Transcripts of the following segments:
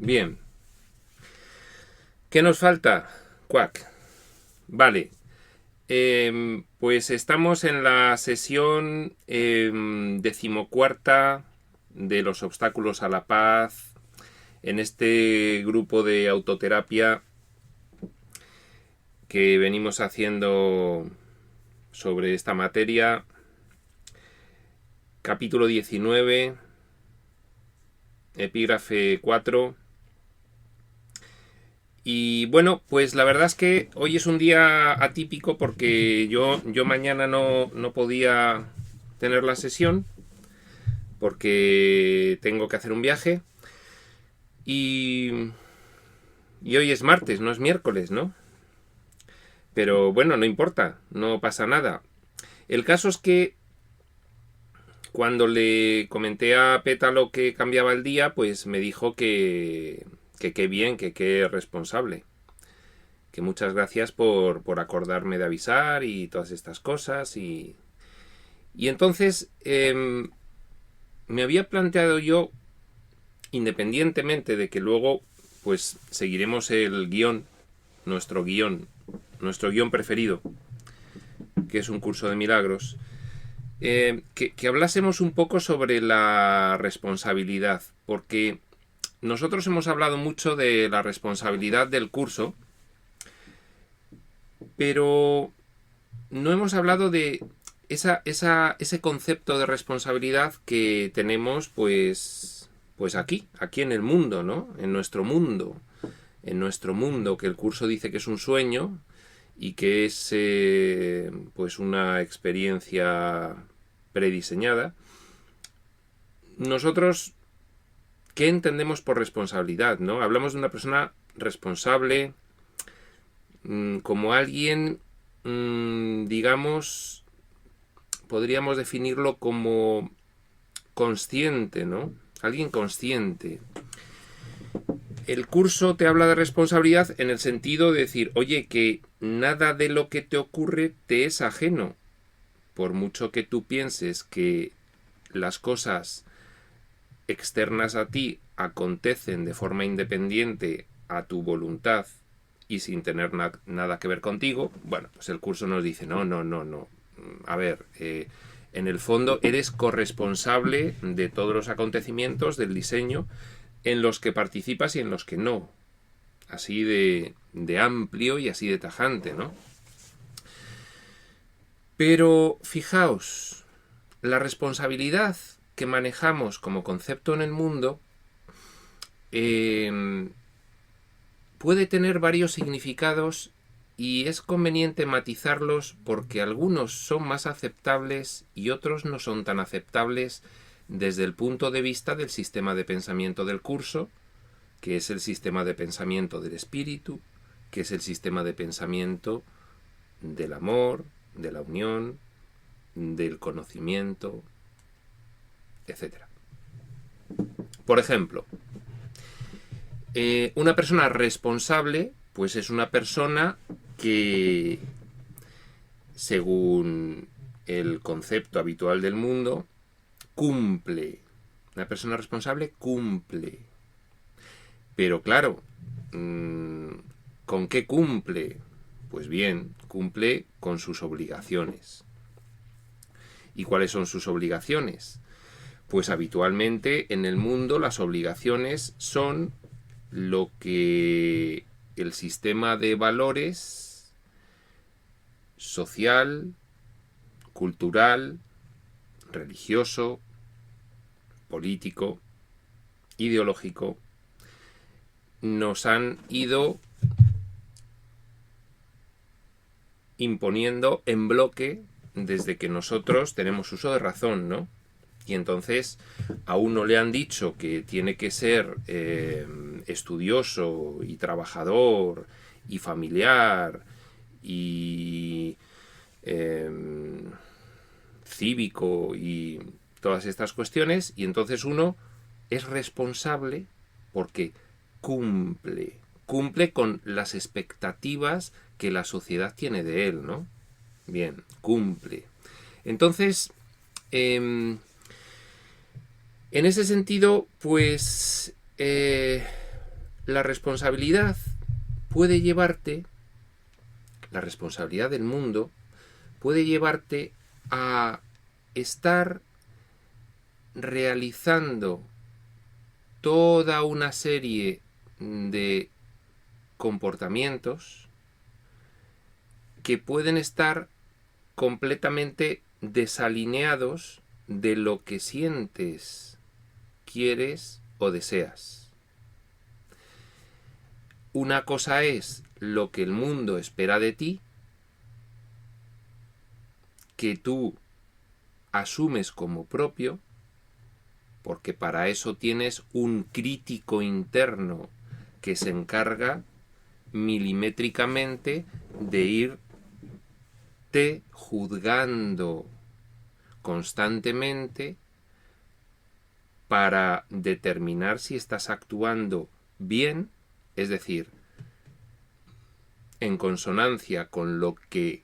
Bien. ¿Qué nos falta? Cuac. Vale. Pues estamos en la sesión 14ª de los obstáculos a la paz, en este grupo de autoterapia que venimos haciendo sobre esta materia. Capítulo 19, epígrafe 4. Y bueno, pues la verdad es que hoy es un día atípico porque yo mañana no podía tener la sesión porque tengo que hacer un viaje y hoy es martes, no es miércoles, ¿no? Pero bueno, no importa, no pasa nada. El caso es que cuando le comenté a Pétalo que cambiaba el día, pues me dijo que qué bien, que qué responsable. Que muchas gracias por acordarme de avisar y todas estas cosas. Y entonces me había planteado yo, independientemente de que luego pues seguiremos el guión, nuestro guión preferido, que es un curso de milagros, que hablásemos un poco sobre la responsabilidad, porque nosotros hemos hablado mucho de la responsabilidad del curso, pero no hemos hablado de ese concepto de responsabilidad que tenemos pues aquí en el mundo, ¿no? En nuestro mundo, que el curso dice que es un sueño y que es pues una experiencia prediseñada. Nosotros, ¿qué entendemos por responsabilidad, no? Hablamos de una persona responsable como alguien, digamos, podríamos definirlo como consciente, ¿no? Alguien consciente. El curso te habla de responsabilidad en el sentido de decir, oye, que nada de lo que te ocurre te es ajeno. Por mucho que tú pienses que las cosas externas a ti acontecen de forma independiente a tu voluntad y sin tener nada que ver contigo, bueno, pues el curso nos dice, no. A ver, en el fondo eres corresponsable de todos los acontecimientos del diseño en los que participas y en los que no. Así de amplio y así de tajante, ¿no? Pero fijaos, la responsabilidad que manejamos como concepto en el mundo puede tener varios significados y es conveniente matizarlos porque algunos son más aceptables y otros no son tan aceptables desde el punto de vista del sistema de pensamiento del curso, que es el sistema de pensamiento del espíritu, que es el sistema de pensamiento del amor, de la unión, del conocimiento, etc. Por ejemplo, una persona responsable, pues es una persona que, según el concepto habitual del mundo, cumple. Una persona responsable cumple. Pero claro, ¿con qué cumple? Pues bien, cumple con sus obligaciones. ¿Y cuáles son sus obligaciones? Pues habitualmente en el mundo las obligaciones son lo que el sistema de valores social, cultural, religioso, político, ideológico, nos han ido imponiendo en bloque desde que nosotros tenemos uso de razón, ¿no? Y entonces a uno le han dicho que tiene que ser estudioso y trabajador y familiar y cívico y todas estas cuestiones, y entonces uno es responsable porque cumple con las expectativas que la sociedad tiene de él, ¿no? Bien, cumple. Entonces, en ese sentido, pues la responsabilidad puede llevarte, la responsabilidad del mundo puede llevarte a estar realizando toda una serie de comportamientos que pueden estar completamente desalineados de lo que sientes, quieres o deseas. Una cosa es lo que el mundo espera de ti, que tú asumes como propio, porque para eso tienes un crítico interno que se encarga milimétricamente de irte juzgando constantemente para determinar si estás actuando bien, es decir, en consonancia con lo que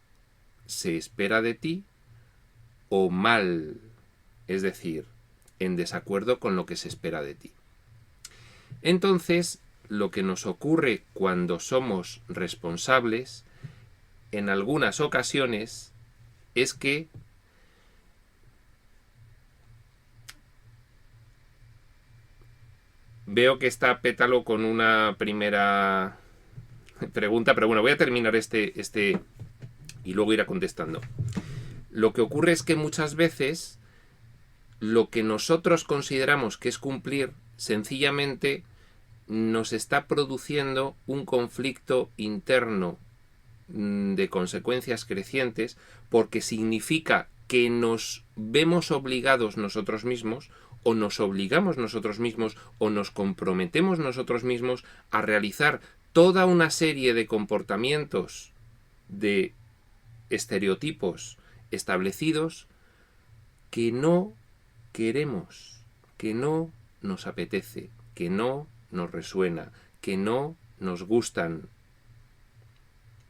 se espera de ti, o mal, es decir, en desacuerdo con lo que se espera de ti. Entonces, lo que nos ocurre cuando somos responsables, en algunas ocasiones, es que veo que está Pétalo con una primera pregunta, pero bueno, voy a terminar este y luego irá contestando. Lo que ocurre es que muchas veces lo que nosotros consideramos que es cumplir, sencillamente nos está produciendo un conflicto interno de consecuencias crecientes, porque significa que nos vemos obligados nosotros mismos, o nos obligamos nosotros mismos, o nos comprometemos nosotros mismos a realizar toda una serie de comportamientos, de estereotipos establecidos que no queremos, que no nos apetece, que no nos resuena, que no nos gustan.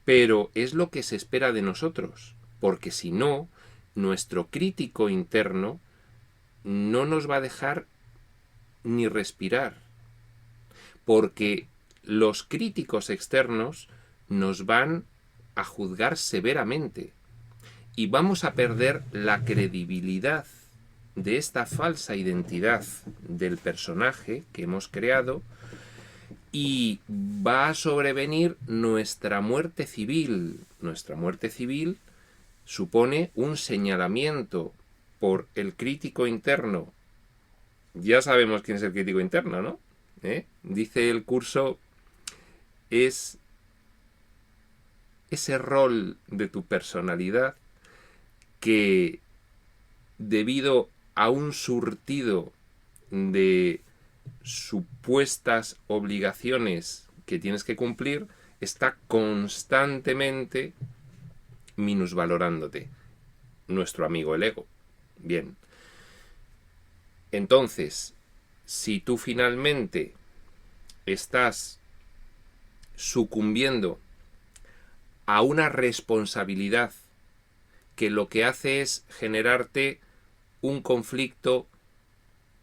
Pero es lo que se espera de nosotros, porque si no, nuestro crítico interno no nos va a dejar ni respirar, porque los críticos externos nos van a juzgar severamente y vamos a perder la credibilidad de esta falsa identidad del personaje que hemos creado, y va a sobrevenir nuestra muerte civil. Nuestra muerte civil supone un señalamiento por el crítico interno. Ya sabemos quién es el crítico interno, ¿no? Dice el curso, es ese rol de tu personalidad que, debido a un surtido de supuestas obligaciones que tienes que cumplir, está constantemente minusvalorándote. Nuestro amigo el ego. Bien. Entonces, si tú finalmente estás sucumbiendo a una responsabilidad que lo que hace es generarte un conflicto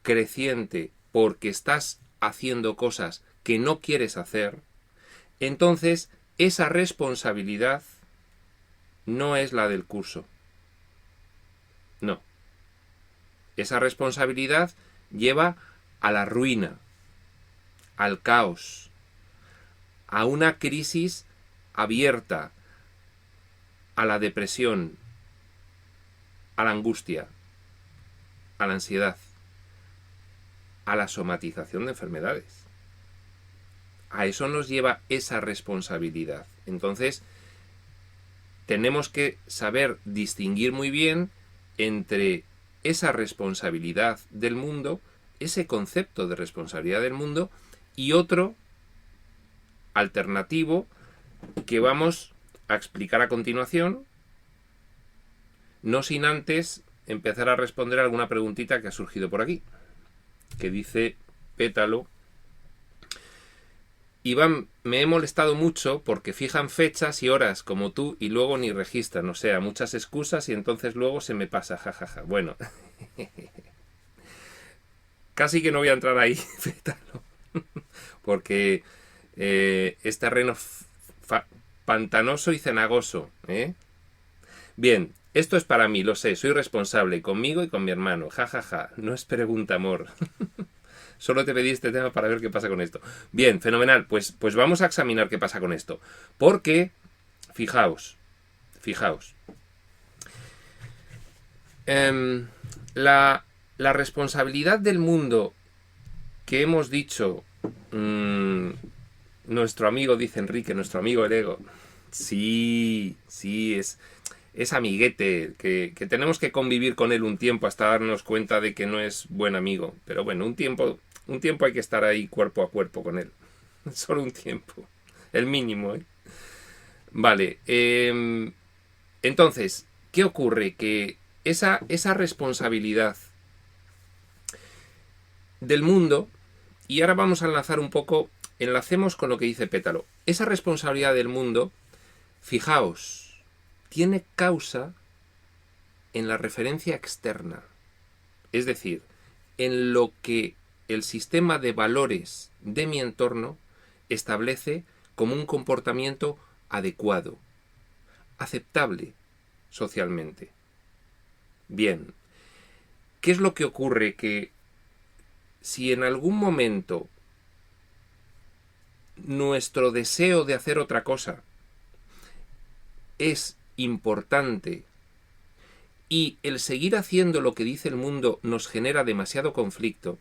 creciente porque estás haciendo cosas que no quieres hacer, entonces esa responsabilidad no es la del curso. No. Esa responsabilidad lleva a la ruina, al caos, a una crisis abierta, a la depresión, a la angustia, a la ansiedad, a la somatización de enfermedades. A eso nos lleva esa responsabilidad. Entonces, tenemos que saber distinguir muy bien entre esa responsabilidad del mundo, ese concepto de responsabilidad del mundo, y otro alternativo que vamos a explicar a continuación, no sin antes empezar a responder a alguna preguntita que ha surgido por aquí, que dice Pétalo: Iván, me he molestado mucho porque fijan fechas y horas como tú y luego ni registran, o sea, muchas excusas y entonces luego se me pasa, jajaja. Bueno, casi que no voy a entrar ahí, Pétalo, porque Es terreno pantanoso y cenagoso, ¿eh? Bien, esto es para mí, lo sé, soy responsable conmigo y con mi hermano. Ja, ja, ja. No es pregunta, amor. Solo te pedí este tema para ver qué pasa con esto. Bien, fenomenal. Pues vamos a examinar qué pasa con esto. Porque, fijaos. La responsabilidad del mundo que hemos dicho, nuestro amigo, dice Enrique, nuestro amigo el ego. Sí, es amiguete, que tenemos que convivir con él un tiempo hasta darnos cuenta de que no es buen amigo. Pero bueno, un tiempo hay que estar ahí cuerpo a cuerpo con él. Solo un tiempo. El mínimo, ¿eh? Vale. Entonces, ¿qué ocurre? Que esa responsabilidad del mundo, y ahora vamos a enlazar un poco, enlacemos con lo que dice Pétalo. Esa responsabilidad del mundo, fijaos, tiene causa en la referencia externa. Es decir, en lo que el sistema de valores de mi entorno establece como un comportamiento adecuado, aceptable socialmente. Bien, ¿qué es lo que ocurre? Que si en algún momento nuestro deseo de hacer otra cosa es importante y el seguir haciendo lo que dice el mundo nos genera demasiado conflicto,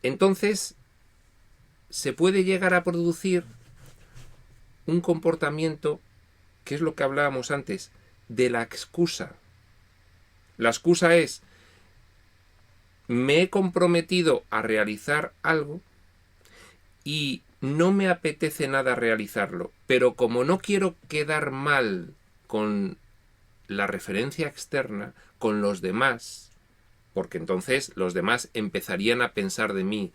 entonces se puede llegar a producir un comportamiento que es lo que hablábamos antes, de la excusa. La excusa es: me he comprometido a realizar algo y no me apetece nada realizarlo, pero como no quiero quedar mal con la referencia externa, con los demás, porque entonces los demás empezarían a pensar de mí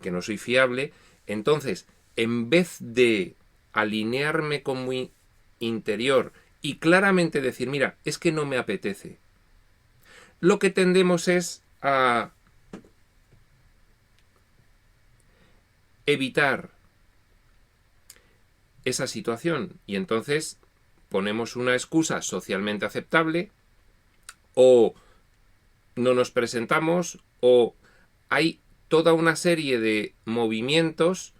que no soy fiable, entonces, en vez de alinearme con mi interior y claramente decir, mira, es que no me apetece, lo que tendemos es a evitar esa situación y entonces ponemos una excusa socialmente aceptable, o no nos presentamos, o hay toda una serie de movimientos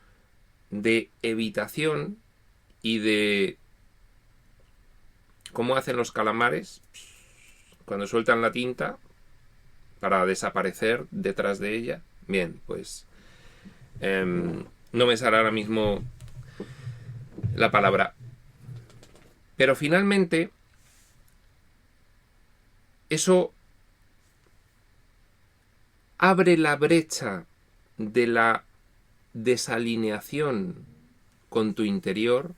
de evitación y de... ¿Cómo hacen los calamares cuando sueltan la tinta para desaparecer detrás de ella? Bien, pues no me sale ahora mismo la palabra. Pero finalmente eso abre la brecha de la desalineación con tu interior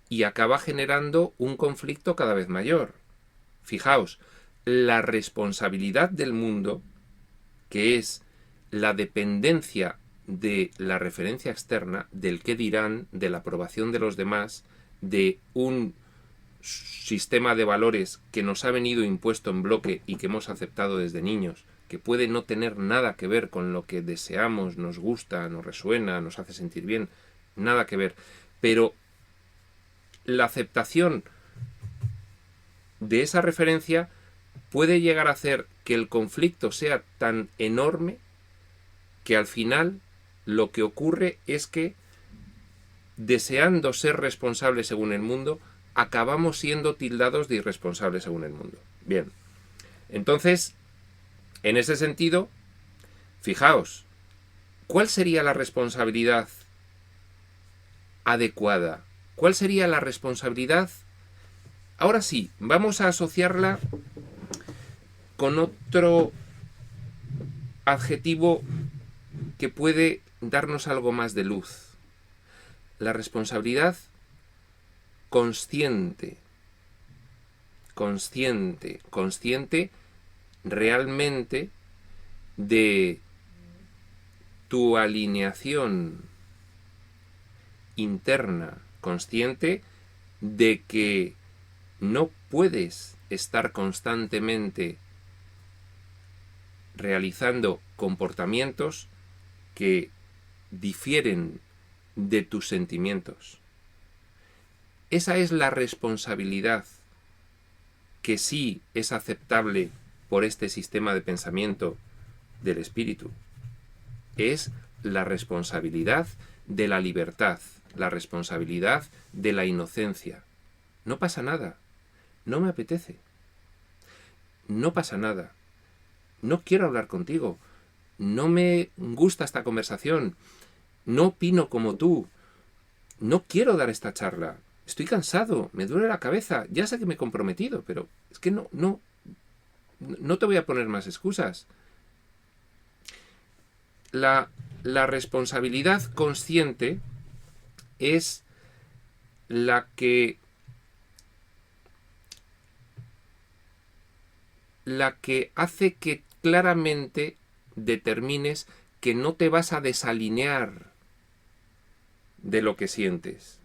y acaba generando un conflicto cada vez mayor. Fijaos, la responsabilidad del mundo, que es la dependencia de la referencia externa, del qué dirán, de la aprobación de los demás, de un sistema de valores que nos ha venido impuesto en bloque y que hemos aceptado desde niños, que puede no tener nada que ver con lo que deseamos, nos gusta, nos resuena, nos hace sentir bien, nada que ver. Pero la aceptación de esa referencia puede llegar a hacer que el conflicto sea tan enorme que al final lo que ocurre es que, deseando ser responsables según el mundo, acabamos siendo tildados de irresponsables según el mundo. Bien, entonces, en ese sentido, fijaos, ¿cuál sería la responsabilidad adecuada? ¿Cuál sería la responsabilidad? Ahora sí, vamos a asociarla con otro adjetivo que puede darnos algo más de luz. La responsabilidad consciente realmente de tu alineación interna, consciente de que no puedes estar constantemente realizando comportamientos que difieren de tus sentimientos. Esa es la responsabilidad que sí es aceptable por este sistema de pensamiento del espíritu. Es la responsabilidad de la libertad, la responsabilidad de la inocencia. No pasa nada, no me apetece, no pasa nada, no quiero hablar contigo, no me gusta esta conversación, no opino como tú, no quiero dar esta charla, estoy cansado, me duele la cabeza, ya sé que me he comprometido, pero es que no te voy a poner más excusas. La responsabilidad consciente es la que hace que claramente determines que no te vas a desalinear de lo que sientes.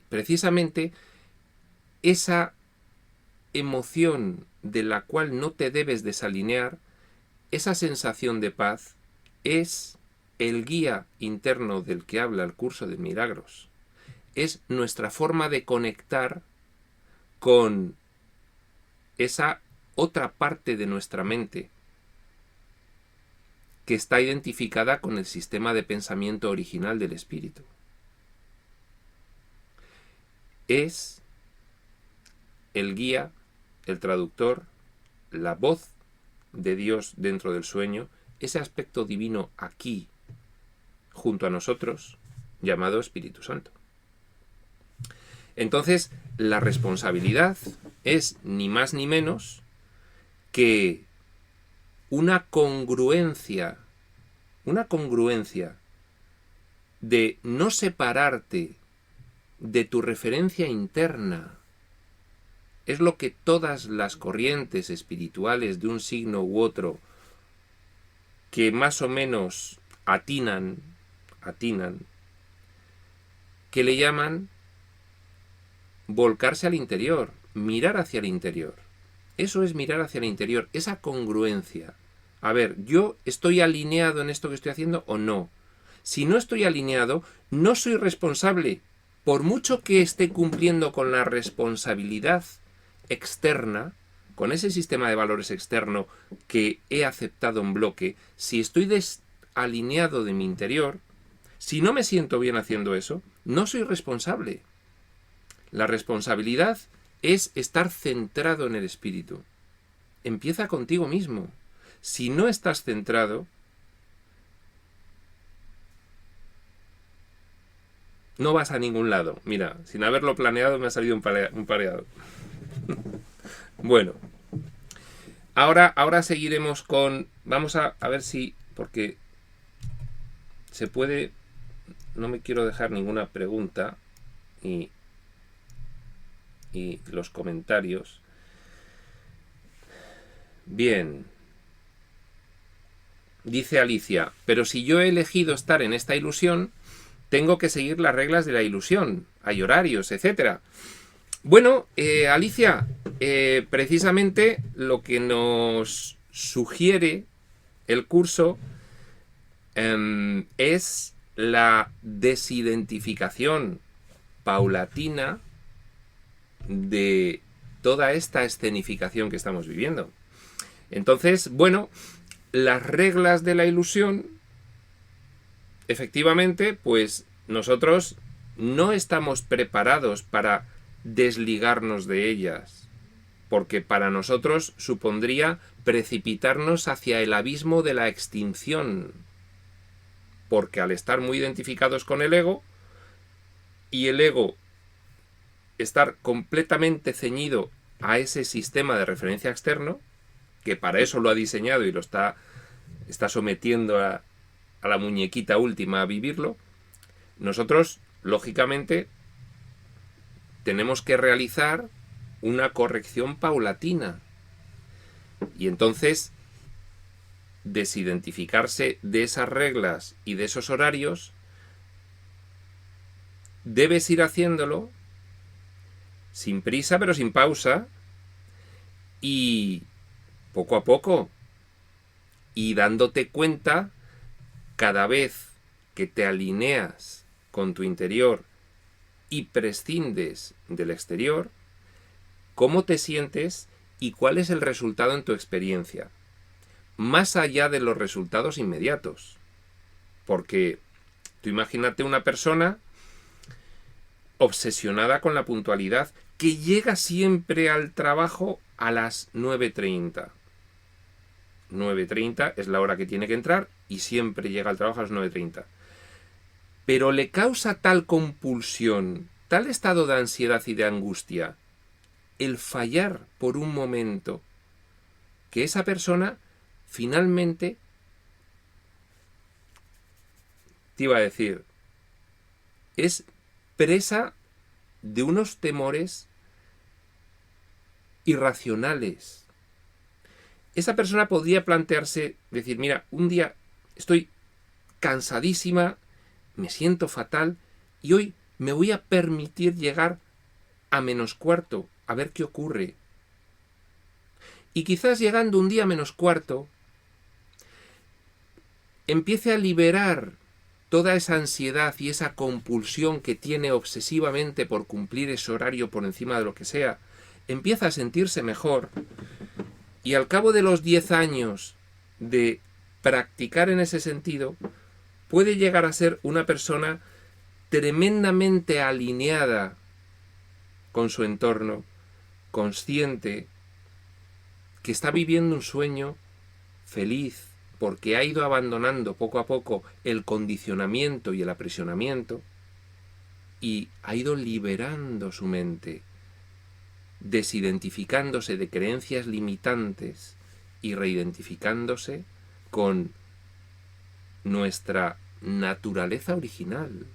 Precisamente esa emoción de la cual no te debes desalinear, esa sensación de paz, es el guía interno del que habla el curso de milagros. Es nuestra forma de conectar con esa otra parte de nuestra mente que está identificada con el sistema de pensamiento original del espíritu. Es el guía, el traductor, la voz de Dios dentro del sueño, ese aspecto divino aquí, junto a nosotros, llamado Espíritu Santo. Entonces, la responsabilidad es ni más ni menos que una congruencia de no separarte de tu referencia interna. Es lo que todas las corrientes espirituales de un signo u otro que más o menos atinan, que le llaman volcarse al interior, mirar hacia el interior. Eso es mirar hacia el interior, esa congruencia. A ver, ¿yo estoy alineado en esto que estoy haciendo o no? Si no estoy alineado, no soy responsable. Por mucho que esté cumpliendo con la responsabilidad externa, con ese sistema de valores externo que he aceptado en bloque, si estoy desalineado de mi interior, si no me siento bien haciendo eso, no soy responsable. La responsabilidad es estar centrado en el espíritu. Empieza contigo mismo. Si no estás centrado, no vas a ningún lado. Mira, sin haberlo planeado me ha salido un pareado. Bueno, ahora seguiremos con... Vamos a ver si... Porque se puede... No me quiero dejar ninguna pregunta y los comentarios. Bien. Dice Alicia, pero si yo he elegido estar en esta ilusión, tengo que seguir las reglas de la ilusión. Hay horarios, etcétera. Bueno, Alicia, precisamente lo que nos sugiere el curso es la desidentificación paulatina de toda esta escenificación que estamos viviendo. Entonces, bueno, las reglas de la ilusión, efectivamente, pues nosotros no estamos preparados para desligarnos de ellas, porque para nosotros supondría precipitarnos hacia el abismo de la extinción, porque al estar muy identificados con el ego, y el ego estar completamente ceñido a ese sistema de referencia externo, que para eso lo ha diseñado y lo está sometiendo a la muñequita última a vivirlo, nosotros, lógicamente, tenemos que realizar una corrección paulatina. Y entonces, desidentificarse de esas reglas y de esos horarios, debes ir haciéndolo sin prisa pero sin pausa y poco a poco, y dándote cuenta cada vez que te alineas con tu interior y prescindes del exterior, ¿cómo te sientes y cuál es el resultado en tu experiencia? Más allá de los resultados inmediatos. Porque tú imagínate una persona obsesionada con la puntualidad que llega siempre al trabajo a las 9:30. 9:30 es la hora que tiene que entrar y siempre llega al trabajo a las 9:30. Pero le causa tal compulsión, tal estado de ansiedad y de angustia, el fallar por un momento, que esa persona finalmente, te iba a decir, es presa de unos temores irracionales. Esa persona podría plantearse, decir, mira, un día estoy cansadísima, me siento fatal y hoy me voy a permitir llegar a -4, a ver qué ocurre. Y quizás llegando un día a -4, empiece a liberar toda esa ansiedad y esa compulsión que tiene obsesivamente por cumplir ese horario por encima de lo que sea, empieza a sentirse mejor y al cabo de los 10 años de practicar en ese sentido, puede llegar a ser una persona tremendamente alineada con su entorno, consciente, que está viviendo un sueño feliz, porque ha ido abandonando poco a poco el condicionamiento y el aprisionamiento y ha ido liberando su mente, desidentificándose de creencias limitantes y reidentificándose con nuestra naturaleza original,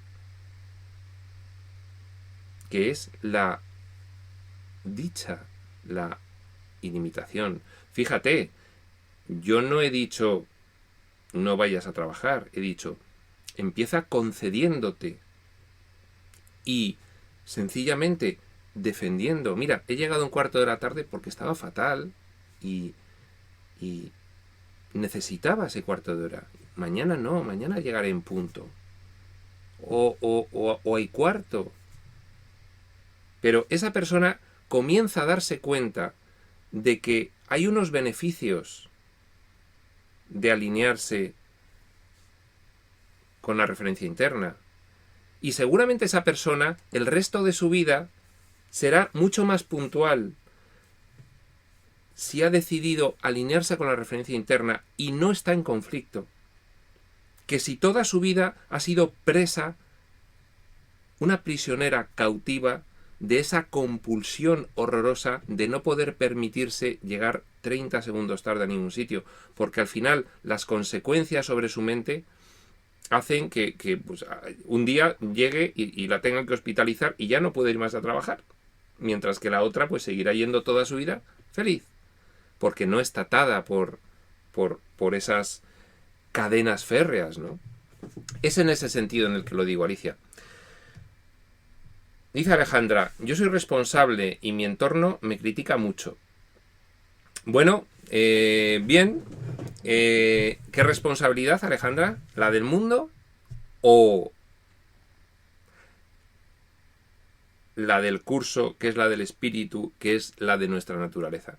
que es la dicha, la ilimitación. Fíjate, yo no he dicho no vayas a trabajar, he dicho empieza concediéndote y sencillamente defendiendo. Mira, he llegado un cuarto de la tarde porque estaba fatal y necesitaba ese cuarto de hora. Mañana no, mañana llegaré en punto. O hay cuarto. Pero esa persona comienza a darse cuenta de que hay unos beneficios de alinearse con la referencia interna. Y seguramente esa persona, el resto de su vida, será mucho más puntual si ha decidido alinearse con la referencia interna y no está en conflicto, que si toda su vida ha sido presa, una prisionera cautiva de esa compulsión horrorosa de no poder permitirse llegar 30 segundos tarde a ningún sitio, porque al final las consecuencias sobre su mente hacen que pues, un día llegue y la tengan que hospitalizar y ya no puede ir más a trabajar, mientras que la otra pues seguirá yendo toda su vida feliz, porque no está atada por esas cadenas férreas, ¿no? Es en ese sentido en el que lo digo, Alicia. Dice Alejandra, yo soy responsable y mi entorno me critica mucho. Bueno, bien. ¿Qué responsabilidad, Alejandra? ¿La del mundo o la del curso, que es la del espíritu, que es la de nuestra naturaleza?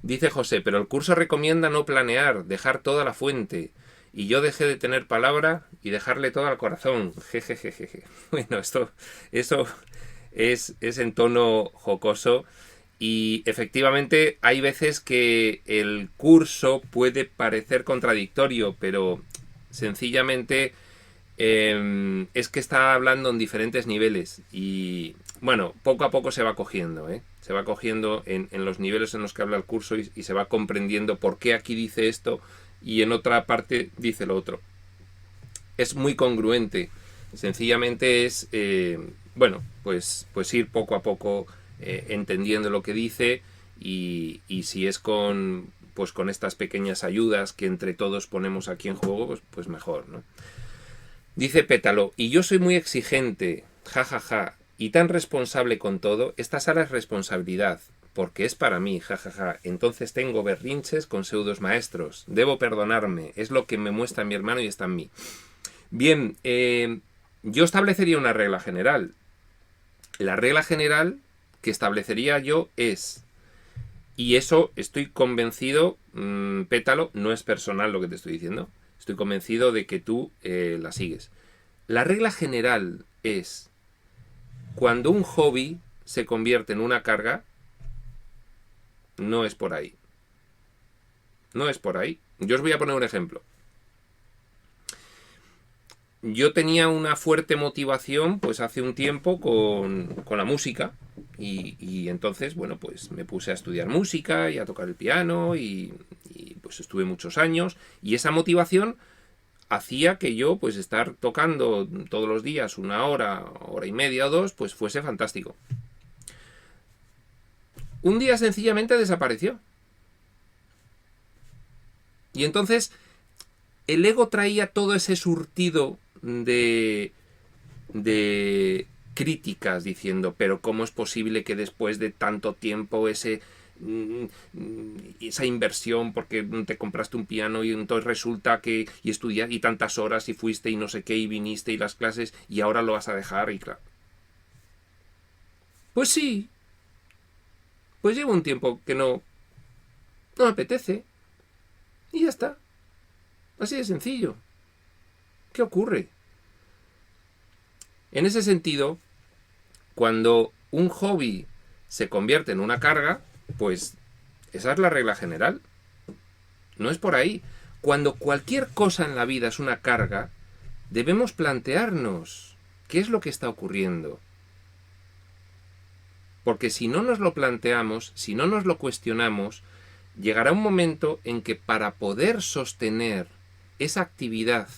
Dice José, pero el curso recomienda no planear, dejar toda la fuente. Y yo dejé de tener palabra y dejarle todo al corazón. Jejejeje. Bueno, eso es en tono jocoso. Y efectivamente hay veces que el curso puede parecer contradictorio, pero sencillamente es que está hablando en diferentes niveles. Y bueno, poco a poco se va cogiendo, ¿eh? Se va cogiendo en los niveles en los que habla el curso y se va comprendiendo por qué aquí dice esto y en otra parte dice lo otro. Es muy congruente. Sencillamente es, bueno, pues ir poco a poco entendiendo lo que dice y si es con estas pequeñas ayudas que entre todos ponemos aquí en juego, pues mejor, ¿no? Dice Pétalo, y yo soy muy exigente, jajaja, y tan responsable con todo. Esta sala es responsabilidad, porque es para mí, jajaja. Entonces tengo berrinches con pseudos maestros. Debo perdonarme, es lo que me muestra mi hermano y está en mí. Bien, yo establecería una regla general. La regla general que establecería yo es, y eso estoy convencido, Pétalo, no es personal lo que te estoy diciendo, estoy convencido de que tú la sigues. La regla general es, cuando un hobby se convierte en una carga, no es por ahí. No es por ahí. Yo os voy a poner un ejemplo. Yo tenía una fuerte motivación pues hace un tiempo con la música y entonces, bueno, pues me puse a estudiar música y a tocar el piano y pues estuve muchos años y esa motivación hacía que yo pues estar tocando todos los días 1 hora, hora y media o 2, pues fuese fantástico. Un día sencillamente desapareció. Y entonces el ego traía todo ese surtido de críticas diciendo, pero ¿cómo es posible que después de tanto tiempo esa inversión porque te compraste un piano y entonces resulta que y estudias y tantas horas y fuiste y no sé qué y viniste y las clases y ahora lo vas a dejar? Y claro, pues sí, pues llevo un tiempo que no me apetece y ya está, así de sencillo. ¿Qué ocurre? En ese sentido, cuando un hobby se convierte en una carga, pues esa es la regla general. No es por ahí. Cuando cualquier cosa en la vida es una carga, debemos plantearnos qué es lo que está ocurriendo. Porque si no nos lo planteamos, si no nos lo cuestionamos, llegará un momento en que para poder sostener esa actividad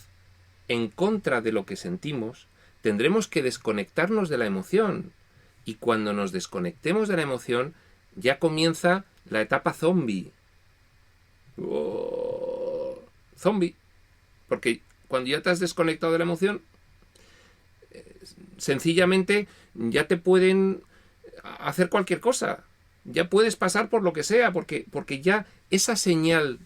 en contra de lo que sentimos, tendremos que desconectarnos de la emoción. Y cuando nos desconectemos de la emoción, ya comienza la etapa zombie. ¡Oh! Zombie. Porque cuando ya te has desconectado de la emoción, sencillamente ya te pueden hacer cualquier cosa. Ya puedes pasar por lo que sea, porque ya esa señal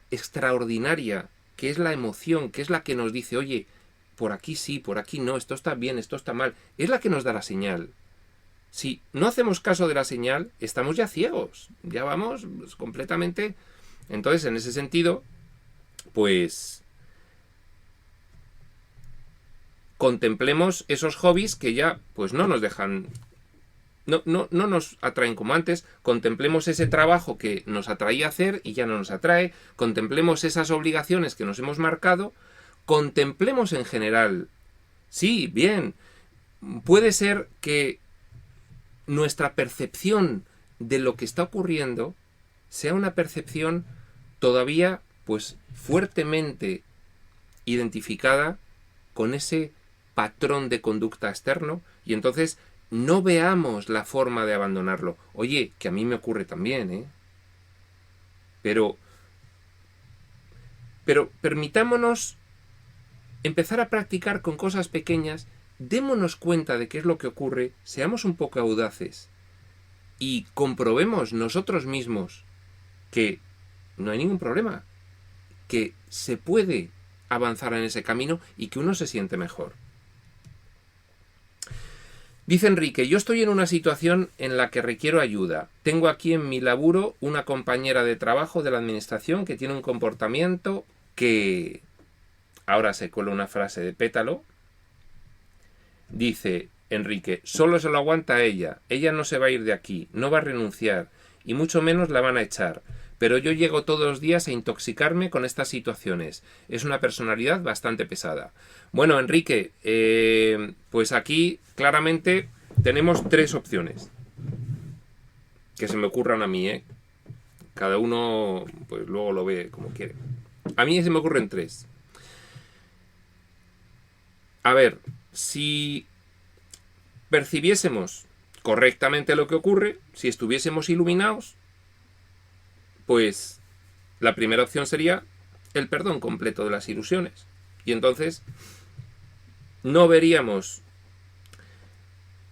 extraordinaria que es la emoción, que es la que nos dice, oye, por aquí sí, por aquí no, esto está bien, esto está mal, es la que nos da la señal. Si no hacemos caso de la señal, estamos ya ciegos, ya vamos pues, completamente. Entonces, en ese sentido, pues contemplemos esos hobbies que ya pues no nos dejan, no nos atraen como antes. Contemplemos ese trabajo que nos atraía hacer y ya no nos atrae. Contemplemos esas obligaciones que nos hemos marcado. Contemplemos en general. Sí, bien. Puede ser que nuestra percepción de lo que está ocurriendo sea una percepción todavía pues fuertemente identificada con ese patrón de conducta externo y entonces no veamos la forma de abandonarlo. Oye, que a mí me ocurre también, ¿eh? Pero permitámonos empezar a practicar con cosas pequeñas, démonos cuenta de qué es lo que ocurre, seamos un poco audaces y comprobemos nosotros mismos que no hay ningún problema, que se puede avanzar en ese camino y que uno se siente mejor. Dice Enrique, yo estoy en una situación en la que requiero ayuda. Tengo aquí en mi laburo una compañera de trabajo de la administración que tiene un comportamiento que... Ahora se cola una frase de Pétalo. Dice Enrique, solo se lo aguanta a ella. Ella no se va a ir de aquí, no va a renunciar y mucho menos la van a echar. Pero yo llego todos los días a intoxicarme con estas situaciones. Es una personalidad bastante pesada. Bueno, Enrique, pues aquí claramente tenemos 3 opciones. Que se me ocurran a mí, ¿eh? Cada uno pues luego lo ve como quiere. A mí se me ocurren 3. A ver, si percibiésemos correctamente lo que ocurre, si estuviésemos iluminados, pues la primera opción sería el perdón completo de las ilusiones. Y entonces no veríamos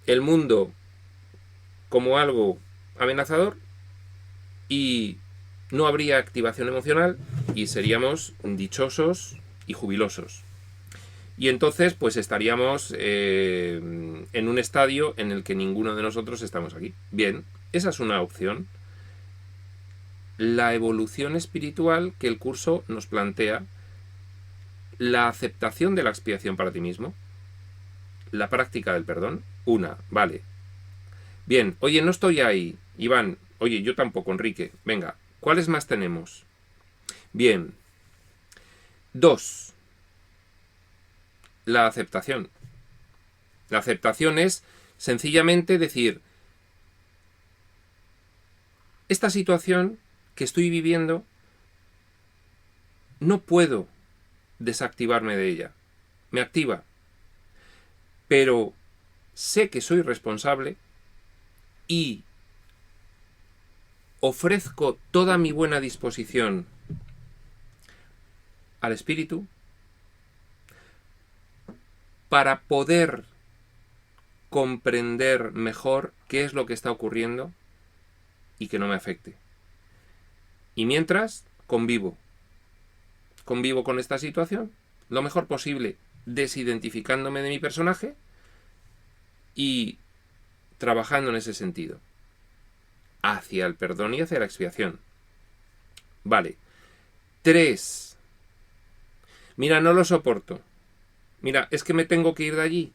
el mundo como algo amenazador y no habría activación emocional y seríamos dichosos y jubilosos. Y entonces pues estaríamos en un estadio en el que ninguno de nosotros estamos aquí. Bien, esa es una opción. La evolución espiritual que el curso nos plantea, la aceptación de la expiación para ti mismo, la práctica del perdón, vale. Bien, oye, no estoy ahí, Iván, oye, yo tampoco, Enrique, venga, ¿cuáles más tenemos? Bien, 2, la aceptación. La aceptación es sencillamente decir, esta situación que estoy viviendo, no puedo desactivarme de ella, me activa, pero sé que soy responsable y ofrezco toda mi buena disposición al espíritu para poder comprender mejor qué es lo que está ocurriendo y que no me afecte. Y mientras, convivo con esta situación lo mejor posible, desidentificándome de mi personaje y trabajando en ese sentido, hacia el perdón y hacia la expiación. Vale. 3. Mira, no lo soporto. Mira, es que me tengo que ir de allí.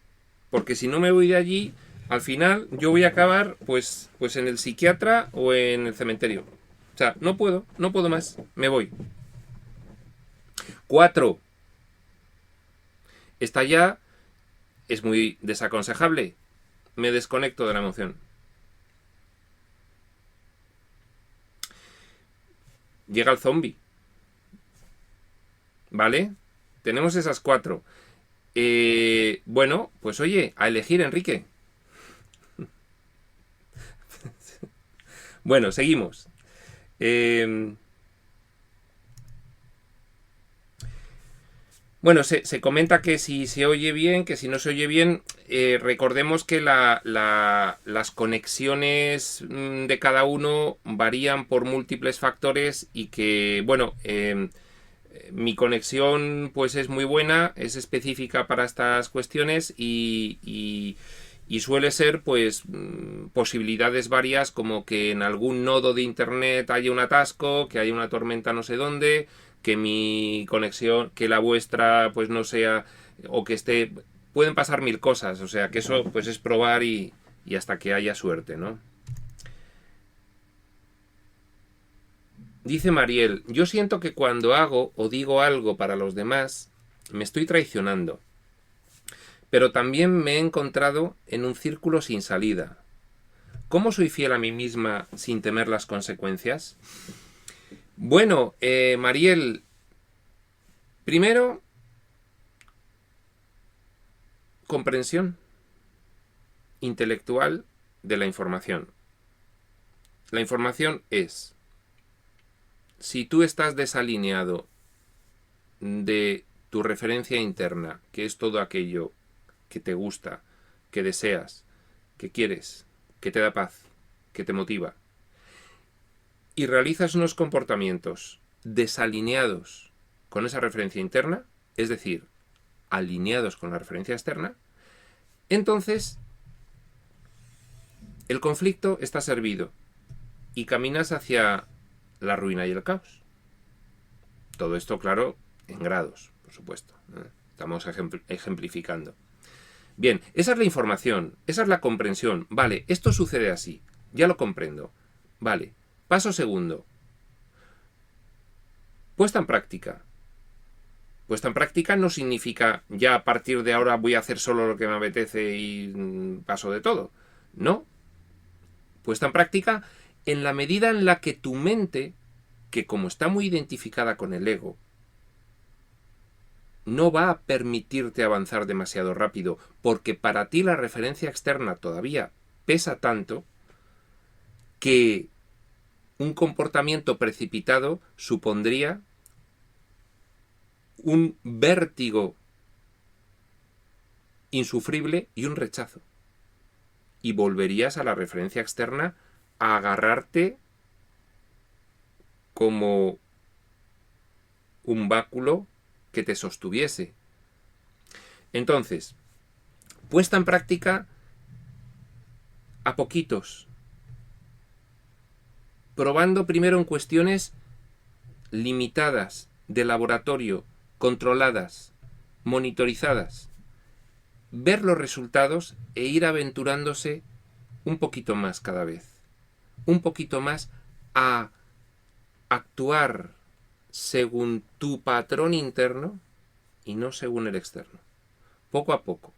Porque si no me voy de allí, al final yo voy a acabar pues en el psiquiatra o en el cementerio. O sea, no puedo más. Me voy. 4. Esta ya es muy desaconsejable. Me desconecto de la emoción. Llega el zombie. ¿Vale? Tenemos esas 4. Bueno, pues oye, a elegir, Enrique. Bueno, seguimos. Bueno, se comenta que si se oye bien, que si no se oye bien, recordemos que las conexiones de cada uno varían por múltiples factores y que, bueno, mi conexión pues es muy buena, es específica para estas cuestiones y suele ser pues posibilidades varias, como que en algún nodo de internet haya un atasco, que haya una tormenta no sé dónde, que mi conexión, que la vuestra pues no sea, o que esté, pueden pasar mil cosas, o sea que eso pues es probar y hasta que haya suerte, ¿no? Dice Mariel, yo siento que cuando hago o digo algo para los demás, me estoy traicionando. Pero también me he encontrado en un círculo sin salida. ¿Cómo soy fiel a mí misma sin temer las consecuencias? Bueno, Mariel, primero, comprensión intelectual de la información. La información es, si tú estás desalineado de tu referencia interna, que es todo aquello que te gusta, que deseas, que quieres, que te da paz, que te motiva, y realizas unos comportamientos desalineados con esa referencia interna, es decir, alineados con la referencia externa, entonces el conflicto está servido y caminas hacia la ruina y el caos. Todo esto, claro, en grados, por supuesto. Estamos ejemplificando. Bien, esa es la información, esa es la comprensión. Vale, esto sucede así, ya lo comprendo. Vale, paso segundo. Puesta en práctica. Puesta en práctica no significa ya a partir de ahora voy a hacer solo lo que me apetece y paso de todo. No. Puesta en práctica en la medida en la que tu mente, que como está muy identificada con el ego, no va a permitirte avanzar demasiado rápido, porque para ti la referencia externa todavía pesa tanto que un comportamiento precipitado supondría un vértigo insufrible y un rechazo. Y volverías a la referencia externa a agarrarte como un báculo que te sostuviese. Entonces, puesta en práctica a poquitos, probando primero en cuestiones limitadas, de laboratorio, controladas, monitorizadas, ver los resultados e ir aventurándose un poquito más cada vez, un poquito más a actuar según tu patrón interno y no según el externo, poco a poco.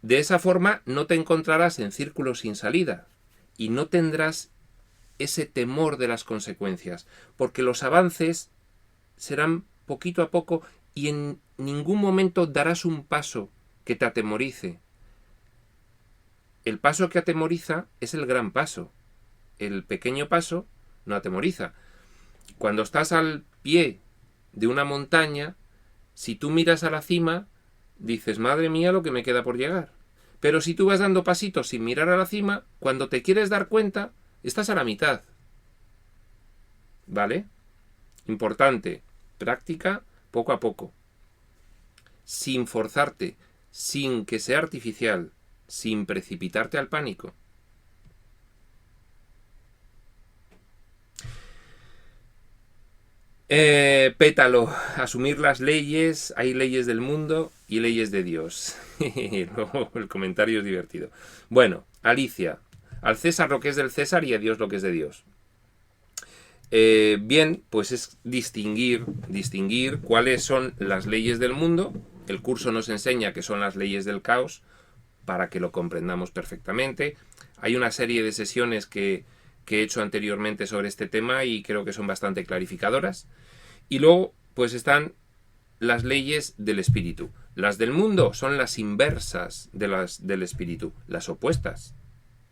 De esa forma no te encontrarás en círculos sin salida y no tendrás ese temor de las consecuencias, porque los avances serán poquito a poco y en ningún momento darás un paso que te atemorice. El paso que atemoriza es el gran paso. El pequeño paso no atemoriza. Cuando estás al pie de una montaña, si tú miras a la cima, dices, madre mía, lo que me queda por llegar. Pero si tú vas dando pasitos sin mirar a la cima, cuando te quieres dar cuenta, estás a la mitad. ¿Vale? Importante. Práctica poco a poco. Sin forzarte, sin que sea artificial, sin precipitarte al pánico. Pétalo, asumir las leyes, hay leyes del mundo y leyes de Dios. Luego el comentario es divertido. Bueno, Alicia, al César lo que es del César y a Dios lo que es de Dios. Bien, pues es distinguir cuáles son las leyes del mundo. El curso nos enseña que son las leyes del caos para que lo comprendamos perfectamente. Hay una serie de sesiones que he hecho anteriormente sobre este tema y creo que son bastante clarificadoras. Y luego, pues están las leyes del espíritu. Las del mundo son las inversas de las del espíritu, las opuestas.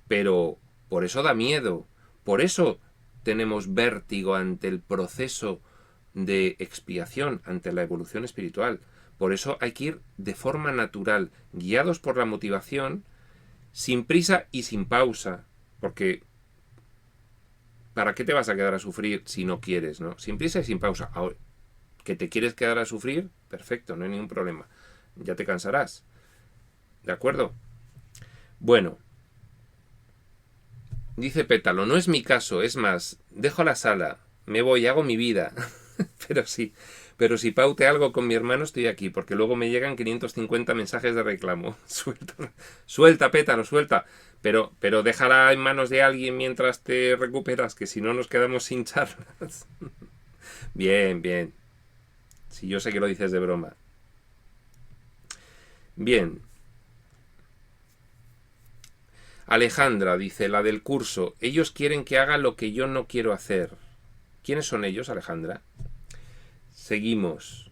Pero por eso da miedo, por eso tenemos vértigo ante el proceso de expiación, ante la evolución espiritual. Por eso hay que ir de forma natural, guiados por la motivación, sin prisa y sin pausa, porque ¿para qué te vas a quedar a sufrir si no quieres, no? Sin prisa y sin pausa. Ahora, ¿que te quieres quedar a sufrir? Perfecto, no hay ningún problema. Ya te cansarás. ¿De acuerdo? Bueno. Dice Pétalo, no es mi caso, es más, dejo la sala, me voy, hago mi vida. Pero si paute algo con mi hermano estoy aquí, porque luego me llegan 550 mensajes de reclamo. Suelta, Pétalo, suelta. Pero déjala en manos de alguien mientras te recuperas, que si no nos quedamos sin charlas. Bien, bien. Si yo sé que lo dices de broma. Bien. Alejandra dice, la del curso, ellos quieren que haga lo que yo no quiero hacer. ¿Quiénes son ellos, Alejandra? Seguimos.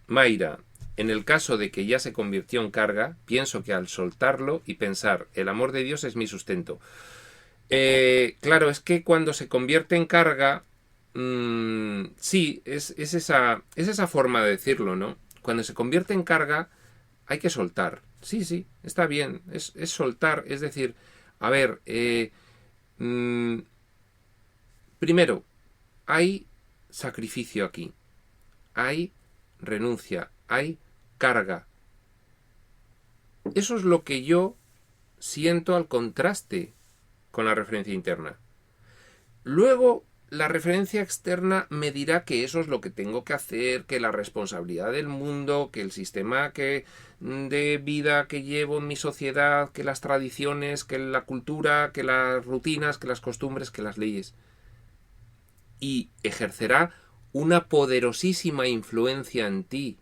Mayra, en el caso de que ya se convirtió en carga, pienso que al soltarlo y pensar, el amor de Dios es mi sustento. Claro, es que cuando se convierte en carga, sí, es esa forma de decirlo, ¿no? Cuando se convierte en carga, hay que soltar. Sí, está bien, es soltar, es decir, a ver, primero, hay sacrificio aquí, hay renuncia, hay carga. Eso es lo que yo siento al contraste con la referencia interna. Luego, la referencia externa me dirá que eso es lo que tengo que hacer, que la responsabilidad del mundo, que el sistema de vida que llevo en mi sociedad, que las tradiciones, que la cultura, que las rutinas, que las costumbres, que las leyes. Y ejercerá una poderosísima influencia en ti,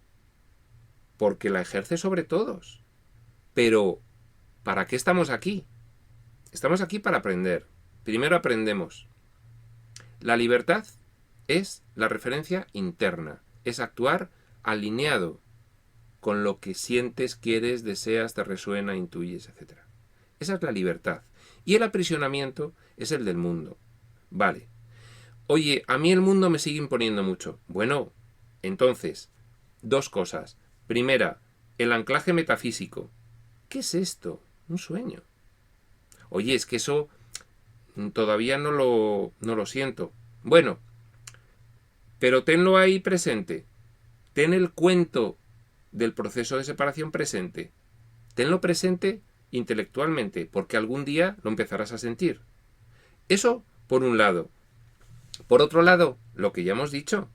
porque la ejerce sobre todos. Pero, ¿para qué estamos aquí? Estamos aquí para aprender. Primero aprendemos. La libertad es la referencia interna, es actuar alineado con lo que sientes, quieres, deseas, te resuena, intuyes, etc. Esa es la libertad. Y el aprisionamiento es el del mundo. Vale. Oye, a mí el mundo me sigue imponiendo mucho. Bueno, entonces, dos cosas. Primera, el anclaje metafísico. ¿Qué es esto? Un sueño. Oye, es que eso todavía no lo siento. Bueno, pero tenlo ahí presente. Ten el cuento del proceso de separación presente. Tenlo presente intelectualmente, porque algún día lo empezarás a sentir. Eso por un lado. Por otro lado, lo que ya hemos dicho,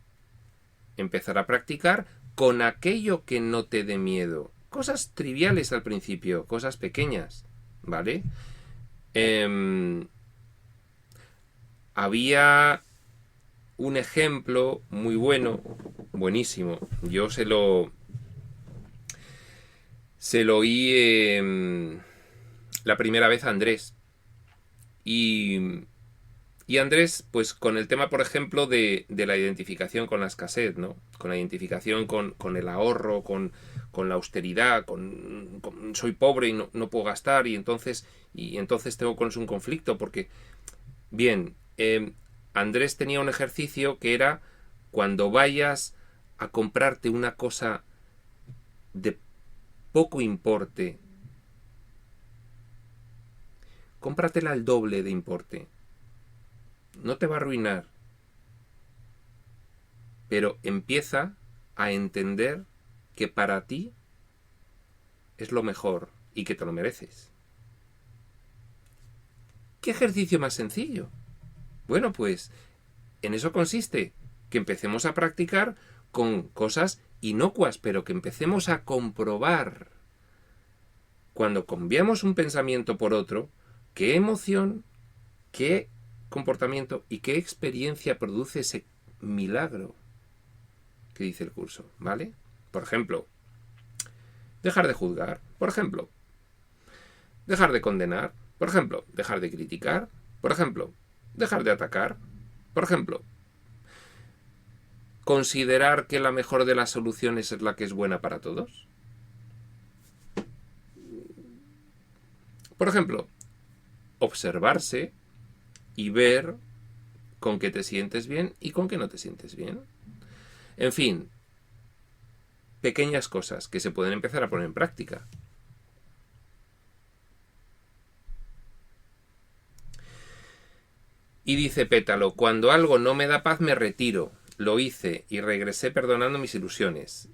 empezar a practicar con aquello que no te dé miedo. Cosas triviales al principio, cosas pequeñas, ¿vale? Había un ejemplo muy bueno, buenísimo. Yo se lo oí la primera vez a Andrés. Y Andrés, pues con el tema, por ejemplo, de la identificación con la escasez, ¿no? Con la identificación con el ahorro, con la austeridad, con soy pobre y no puedo gastar, y entonces tengo con eso un conflicto, porque, bien, Andrés tenía un ejercicio que era cuando vayas a comprarte una cosa de poco importe, cómpratela al doble de importe. No te va a arruinar, pero empieza a entender que para ti es lo mejor y que te lo mereces. ¿Qué ejercicio más sencillo? Bueno, pues en eso consiste, que empecemos a practicar con cosas inocuas, pero que empecemos a comprobar, cuando cambiamos un pensamiento por otro, qué emoción, qué comportamiento y qué experiencia produce ese milagro que dice el curso, ¿vale? Por ejemplo, dejar de juzgar, por ejemplo, dejar de condenar, por ejemplo, dejar de criticar, por ejemplo, dejar de atacar, por ejemplo, considerar que la mejor de las soluciones es la que es buena para todos. Por ejemplo, observarse y ver con qué te sientes bien y con qué no te sientes bien. En fin, pequeñas cosas que se pueden empezar a poner en práctica. Y dice Pétalo, cuando algo no me da paz me retiro. Lo hice y regresé perdonando mis ilusiones.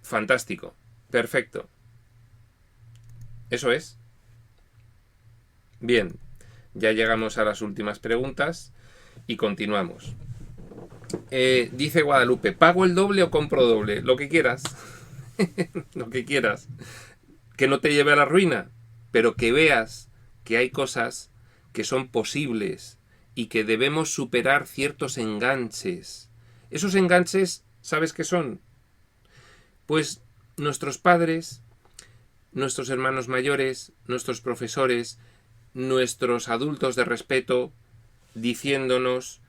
Fantástico. Perfecto. Eso es. Bien, ya llegamos a las últimas preguntas y continuamos. Dice Guadalupe, ¿pago el doble o compro doble? Lo que quieras. Lo que quieras. Que no te lleve a la ruina, pero que veas que hay cosas que son posibles y que debemos superar ciertos enganches. Esos enganches, ¿sabes qué son? Pues nuestros padres, nuestros hermanos mayores, nuestros profesores, nuestros adultos de respeto, diciéndonos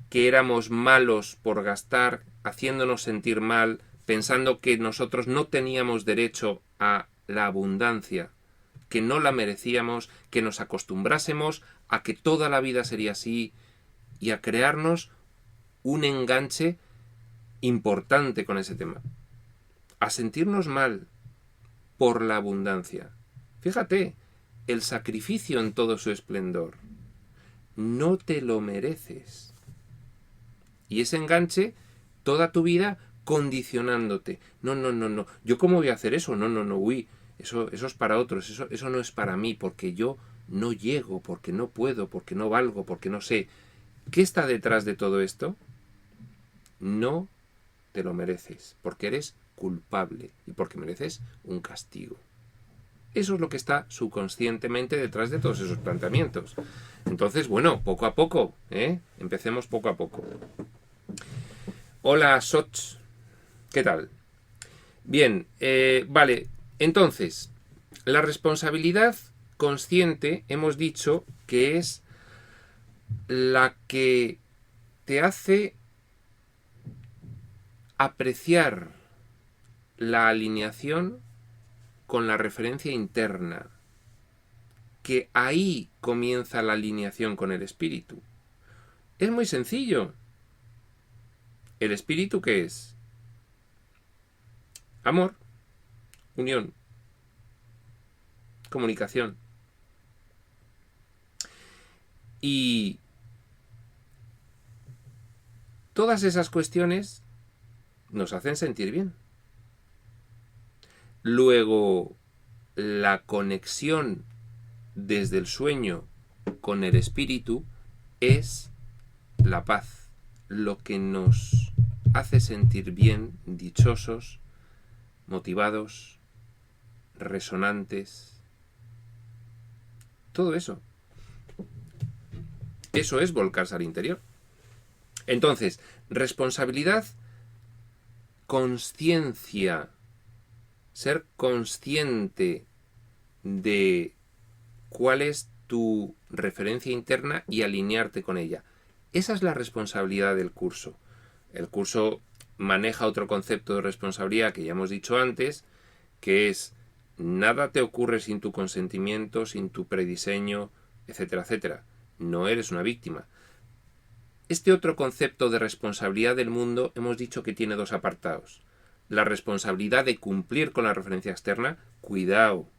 que éramos malos por gastar, haciéndonos sentir mal, pensando que nosotros no teníamos derecho a la abundancia, que no la merecíamos, que nos acostumbrásemos a que toda la vida sería así y a crearnos un enganche importante con ese tema, a sentirnos mal por la abundancia. Fíjate, el sacrificio en todo su esplendor. No te lo mereces. Y ese enganche, toda tu vida condicionándote. No. ¿Yo cómo voy a hacer eso? No. Uy, eso es para otros. Eso no es para mí, porque yo no llego, porque no puedo, porque no valgo, porque no sé. ¿Qué está detrás de todo esto? No te lo mereces, porque eres culpable y porque mereces un castigo. Eso es lo que está subconscientemente detrás de todos esos planteamientos. Entonces, bueno, poco a poco, empecemos poco a poco. Hola, Soch. ¿Qué tal? Bien, vale. Entonces, la responsabilidad consciente hemos dicho que es la que te hace apreciar la alineación con la referencia interna, que ahí comienza la alineación con el espíritu. Es muy sencillo. ¿El espíritu qué es? Amor, unión, comunicación. Y todas esas cuestiones nos hacen sentir bien. Luego, la conexión desde el sueño con el espíritu es la paz, lo que nos hace sentir bien, dichosos, motivados, resonantes. Todo eso. Eso es volcarse al interior. Entonces, responsabilidad, conciencia, ser consciente de cuál es tu referencia interna y alinearte con ella. Esa es la responsabilidad del curso. El curso maneja otro concepto de responsabilidad que ya hemos dicho antes, que es nada te ocurre sin tu consentimiento, sin tu prediseño, etcétera, etcétera. No eres una víctima. Este otro concepto de responsabilidad del mundo hemos dicho que tiene dos apartados. La responsabilidad de cumplir con la referencia externa, cuidado,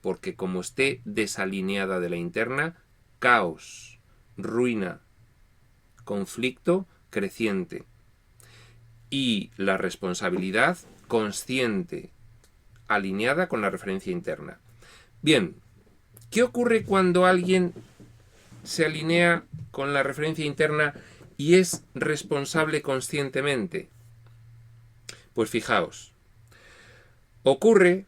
porque como esté desalineada de la interna, caos, ruina, conflicto creciente. Y la responsabilidad consciente, alineada con la referencia interna. Bien, ¿qué ocurre cuando alguien se alinea con la referencia interna y es responsable conscientemente? Pues fijaos, ocurre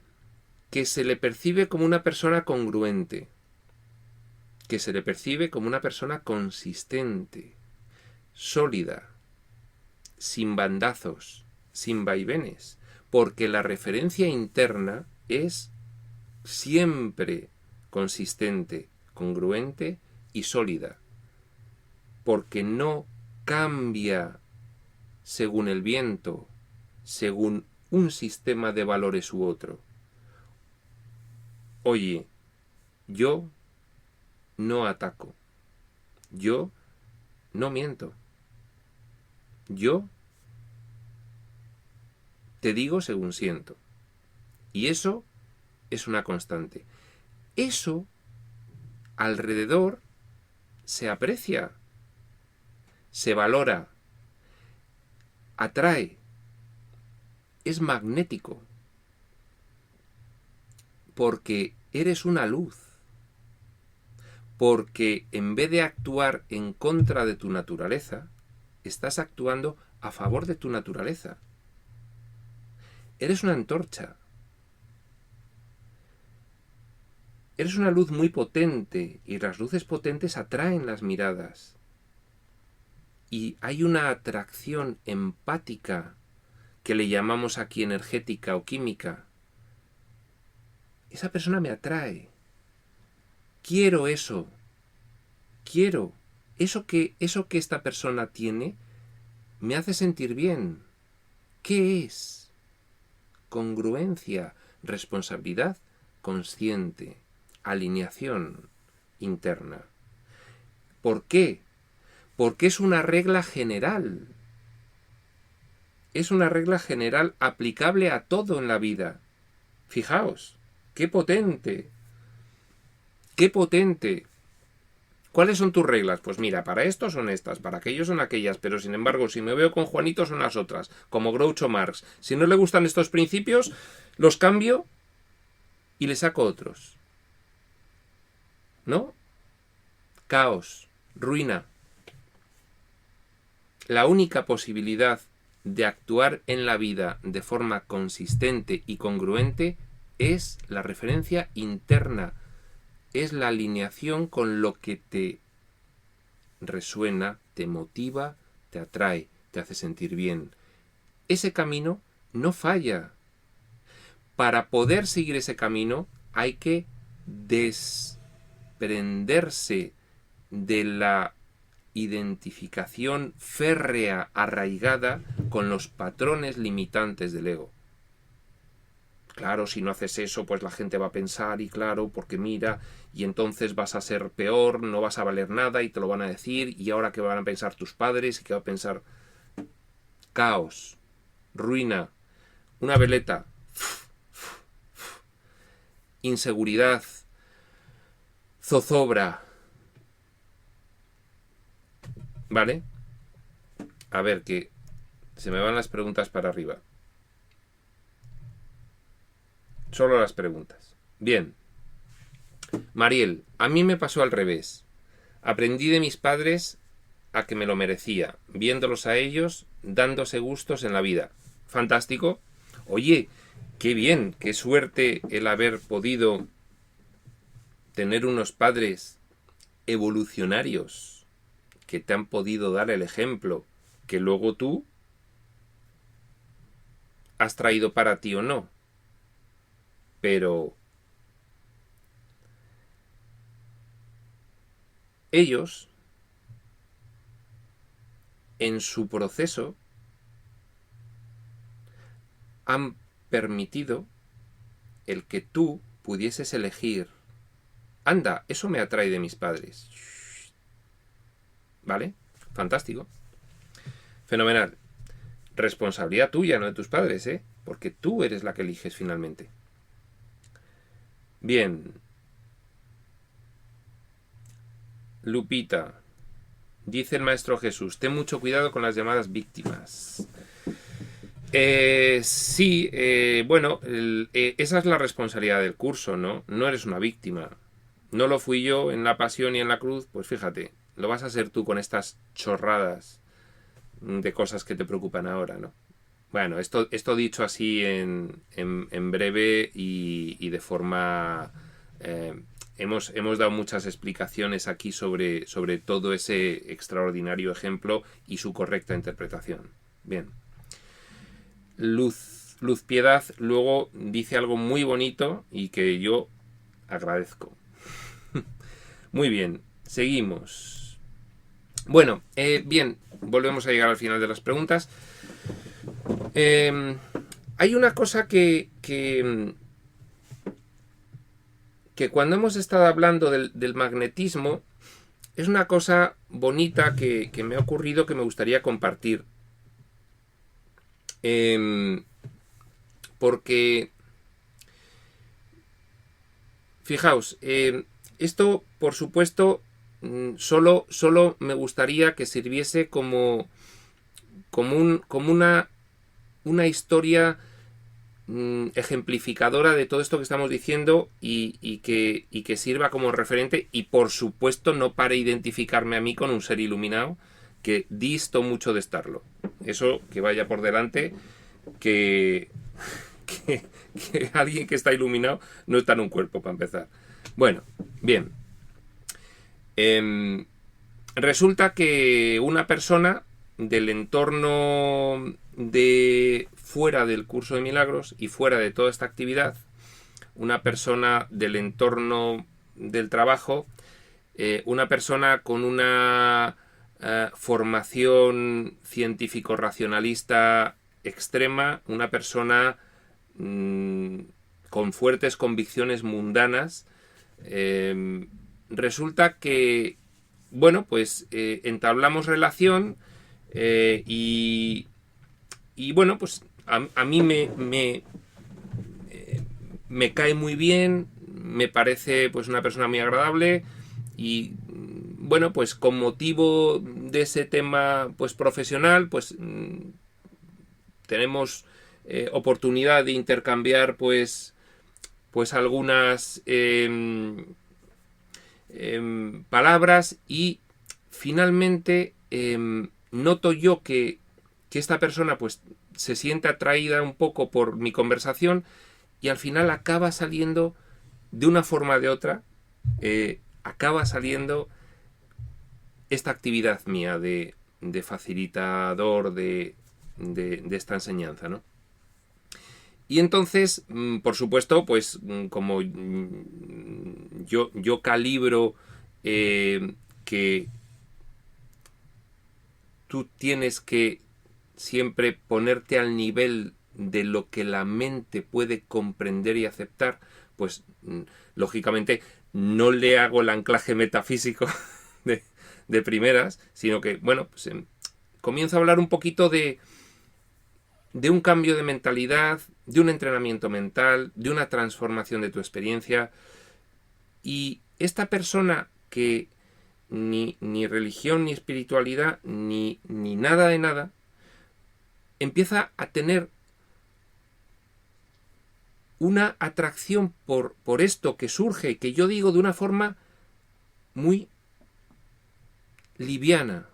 que se le percibe como una persona congruente, que se le percibe como una persona consistente, sólida, sin bandazos, sin vaivenes, porque la referencia interna es siempre consistente, congruente y sólida, porque no cambia según el viento, según un sistema de valores u otro. Oye, yo no ataco, yo no miento, yo te digo según siento. Y eso es una constante. Eso alrededor se aprecia, se valora, atrae, es magnético, porque eres una luz, porque en vez de actuar en contra de tu naturaleza, estás actuando a favor de tu naturaleza. Eres una antorcha. Eres una luz muy potente y las luces potentes atraen las miradas. Y hay una atracción empática que le llamamos aquí energética o química. Esa persona me atrae. Quiero eso. Quiero. Eso que esta persona tiene me hace sentir bien. ¿Qué es? Congruencia, responsabilidad consciente, alineación interna. ¿Por qué? Porque es una regla general. Es una regla general aplicable a todo en la vida. Fijaos, qué potente. Qué potente. ¿Cuáles son tus reglas? Pues mira, para esto son estas, para aquello son aquellas, pero sin embargo, si me veo con Juanito son las otras, como Groucho Marx. Si no le gustan estos principios, los cambio y le saco otros. ¿No? Caos, ruina. La única posibilidad de actuar en la vida de forma consistente y congruente es la referencia interna, es la alineación con lo que te resuena, te motiva, te atrae, te hace sentir bien. Ese camino no falla. Para poder seguir ese camino hay que desprenderse de la identificación férrea, arraigada con los patrones limitantes del ego. Claro, si no haces eso, pues la gente va a pensar, y claro, porque mira, y entonces vas a ser peor, no vas a valer nada, y te lo van a decir, y ahora qué van a pensar tus padres, y qué va a pensar. Caos, ruina, una veleta, inseguridad, zozobra. ¿Vale? A ver, que se me van las preguntas para arriba. Solo las preguntas. Bien. Mariel, a mí me pasó al revés. Aprendí de mis padres a que me lo merecía, viéndolos a ellos dándose gustos en la vida. Fantástico. Oye, qué bien, qué suerte el haber podido tener unos padres evolucionarios que te han podido dar el ejemplo que luego tú has traído para ti o no. Pero ellos, en su proceso, han permitido el que tú pudieses elegir. Anda, eso me atrae de mis padres. ¿Vale? Fantástico. Fenomenal. Responsabilidad tuya, no de tus padres, ¿eh? Porque tú eres la que eliges finalmente. Bien. Lupita. Dice el Maestro Jesús, ten mucho cuidado con las llamadas víctimas. Sí, bueno, esa es la responsabilidad del curso, ¿no? No eres una víctima. No lo fui yo en la pasión y en la cruz, pues fíjate, lo vas a ser tú con estas chorradas de cosas que te preocupan ahora, ¿no? Bueno, esto dicho así en breve y de forma... hemos dado muchas explicaciones aquí sobre todo ese extraordinario ejemplo y su correcta interpretación. Bien. Luz Piedad luego dice algo muy bonito y que yo agradezco. Muy bien, seguimos. Bueno, bien, volvemos a llegar al final de las preguntas. Hay una cosa que cuando hemos estado hablando del magnetismo, es una cosa bonita que me ha ocurrido que me gustaría compartir. Porque, fijaos, esto, por supuesto, solo me gustaría que sirviese como una historia ejemplificadora de todo esto que estamos diciendo y que sirva como referente y, por supuesto, no para identificarme a mí con un ser iluminado, que disto mucho de estarlo. Eso que vaya por delante, que alguien que está iluminado no está en un cuerpo, para empezar. Bueno, bien. Resulta que una persona del entorno de fuera del curso de milagros y fuera de toda esta actividad, una persona del entorno del trabajo, una persona con una formación científico-racionalista extrema, una persona con fuertes convicciones mundanas, resulta que, bueno, pues entablamos relación y bueno, pues a mí me cae muy bien, me parece pues una persona muy agradable y bueno, pues con motivo de ese tema pues profesional, pues tenemos oportunidad de intercambiar pues algunas palabras y finalmente noto yo que esta persona pues se siente atraída un poco por mi conversación y al final acaba saliendo de una forma o de otra, acaba saliendo esta actividad mía de facilitador de esta enseñanza, ¿no? Y entonces, por supuesto, pues como yo calibro que tú tienes que siempre ponerte al nivel de lo que la mente puede comprender y aceptar, pues lógicamente no le hago el anclaje metafísico de primeras, sino que, bueno, pues comienzo a hablar un poquito de un cambio de mentalidad, de un entrenamiento mental, de una transformación de tu experiencia. Y esta persona que ni religión, ni espiritualidad, ni nada de nada, empieza a tener una atracción por esto que surge, que yo digo de una forma muy liviana.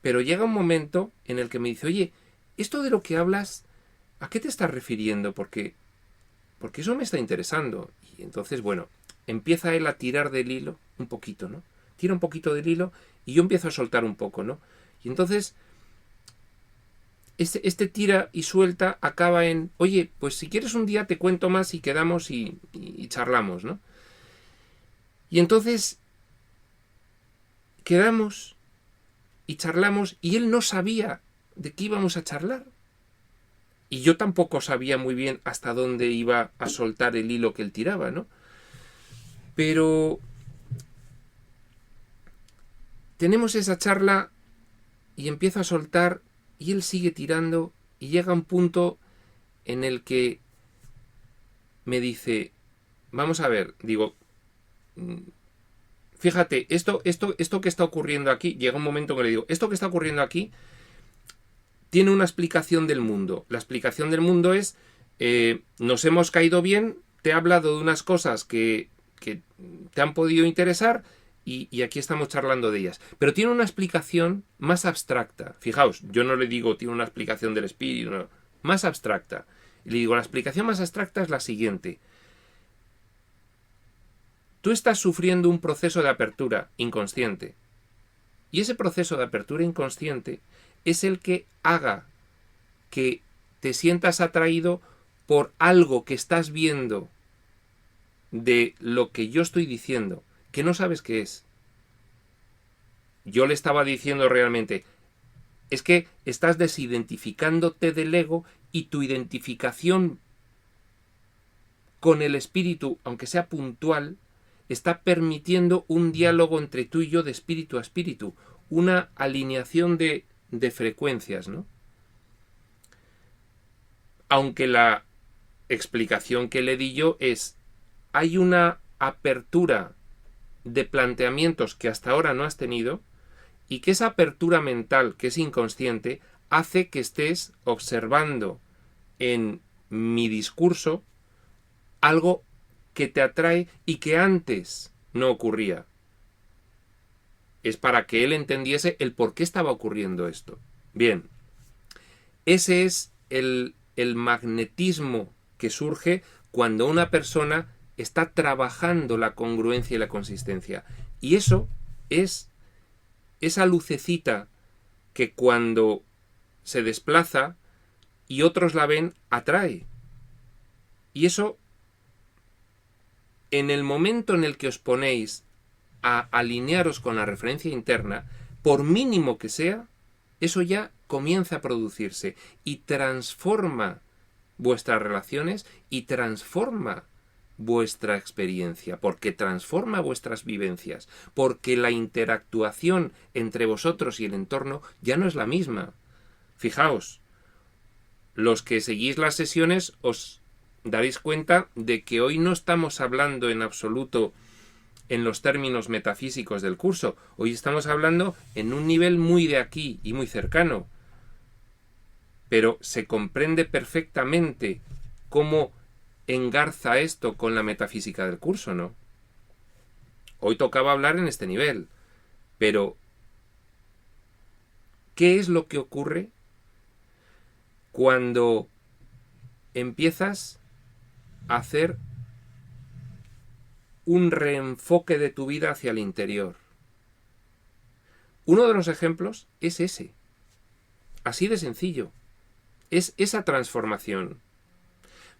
Pero llega un momento en el que me dice, oye, esto de lo que hablas, ¿a qué te estás refiriendo? Porque eso me está interesando. Y entonces, bueno, empieza él a tirar del hilo un poquito, ¿no? Tira un poquito del hilo y yo empiezo a soltar un poco, ¿no? Y entonces, este tira y suelta acaba en, oye, pues si quieres un día te cuento más y quedamos y charlamos, ¿no? Y entonces quedamos y charlamos y él no sabía de qué íbamos a charlar. Y yo tampoco sabía muy bien hasta dónde iba a soltar el hilo que él tiraba, ¿no? Pero tenemos esa charla y empiezo a soltar y él sigue tirando y llega un punto en el que me dice, vamos a ver, digo, fíjate, esto que está ocurriendo aquí, llega un momento que le digo, esto que está ocurriendo aquí tiene una explicación del mundo. La explicación del mundo es, nos hemos caído bien, te he hablado de unas cosas que te han podido interesar y aquí estamos charlando de ellas. Pero tiene una explicación más abstracta. Fijaos, yo no le digo tiene una explicación del espíritu, no, más abstracta. Y le digo, la explicación más abstracta es la siguiente. Tú estás sufriendo un proceso de apertura inconsciente. Y ese proceso de apertura inconsciente es el que haga que te sientas atraído por algo que estás viendo de lo que yo estoy diciendo, que no sabes qué es. Yo le estaba diciendo realmente, es que estás desidentificándote del ego y tu identificación con el espíritu, aunque sea puntual, está permitiendo un diálogo entre tú y yo de espíritu a espíritu, una alineación de frecuencias, ¿no? Aunque la explicación que le di yo es, hay una apertura de planteamientos que hasta ahora no has tenido y que esa apertura mental, que es inconsciente, hace que estés observando en mi discurso algo que te atrae y que antes no ocurría. Es para que él entendiese el por qué estaba ocurriendo esto. Bien, ese es el magnetismo que surge cuando una persona está trabajando la congruencia y la consistencia. Y eso es esa lucecita que cuando se desplaza y otros la ven, atrae. Y eso, en el momento en el que os ponéis a alinearos con la referencia interna, por mínimo que sea, eso ya comienza a producirse y transforma vuestras relaciones y transforma vuestra experiencia, porque transforma vuestras vivencias, porque la interactuación entre vosotros y el entorno ya no es la misma. Fijaos, los que seguís las sesiones os daréis cuenta de que hoy no estamos hablando en absoluto en los términos metafísicos del curso. Hoy estamos hablando en un nivel muy de aquí y muy cercano. Pero se comprende perfectamente cómo engarza esto con la metafísica del curso, ¿no? Hoy tocaba hablar en este nivel. Pero, ¿qué es lo que ocurre cuando empiezas a hacer un reenfoque de tu vida hacia el interior? Uno de los ejemplos es ese. Así de sencillo. Es esa transformación.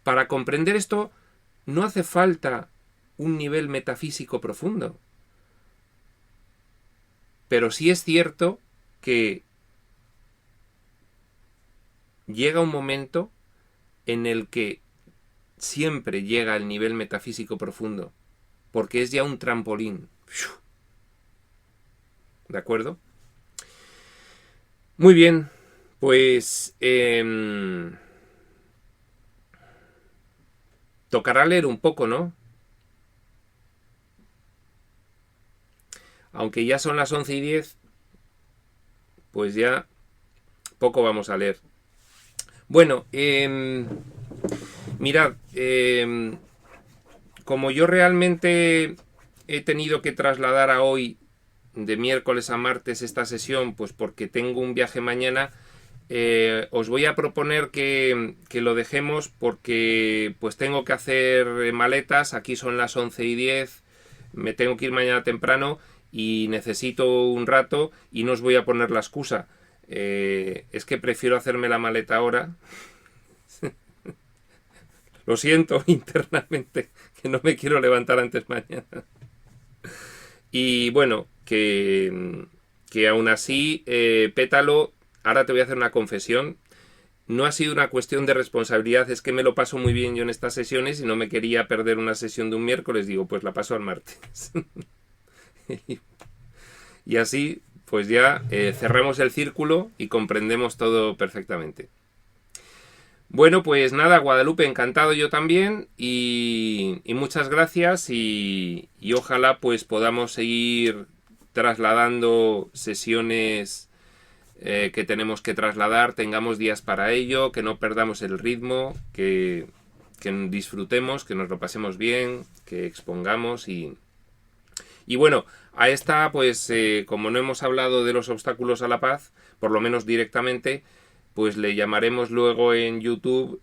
Para comprender esto no hace falta un nivel metafísico profundo. Pero sí es cierto que llega un momento en el que siempre llega el nivel metafísico profundo, porque es ya un trampolín. ¿De acuerdo? Muy bien, pues tocará leer un poco, ¿no? Aunque ya son las 11:10, pues ya poco vamos a leer. Bueno, Mirad, como yo realmente he tenido que trasladar a hoy, de miércoles a martes, esta sesión, pues porque tengo un viaje mañana, os voy a proponer que lo dejemos porque pues tengo que hacer maletas. Aquí son las 11:10, me tengo que ir mañana temprano y necesito un rato y no os voy a poner la excusa. Es que prefiero hacerme la maleta ahora. Lo siento internamente, que no me quiero levantar antes mañana. Y bueno, que aún así, Pétalo, ahora te voy a hacer una confesión. No ha sido una cuestión de responsabilidad, es que me lo paso muy bien yo en estas sesiones y no me quería perder una sesión de un miércoles. Digo, pues la paso al martes. Y así, pues ya cerramos el círculo y comprendemos todo perfectamente. Bueno, pues nada, Guadalupe, encantado yo también y muchas gracias y ojalá pues podamos seguir trasladando sesiones que tenemos que trasladar, tengamos días para ello, que no perdamos el ritmo, que disfrutemos, que nos lo pasemos bien, que expongamos y bueno, a esta pues como no hemos hablado de los obstáculos a la paz, por lo menos directamente, pues le llamaremos luego en YouTube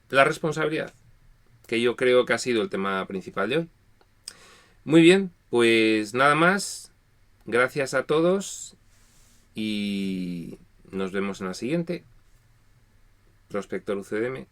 la responsabilidad, que yo creo que ha sido el tema principal de hoy. Muy bien, pues nada más. Gracias a todos y nos vemos en la siguiente. Prospector UCDM.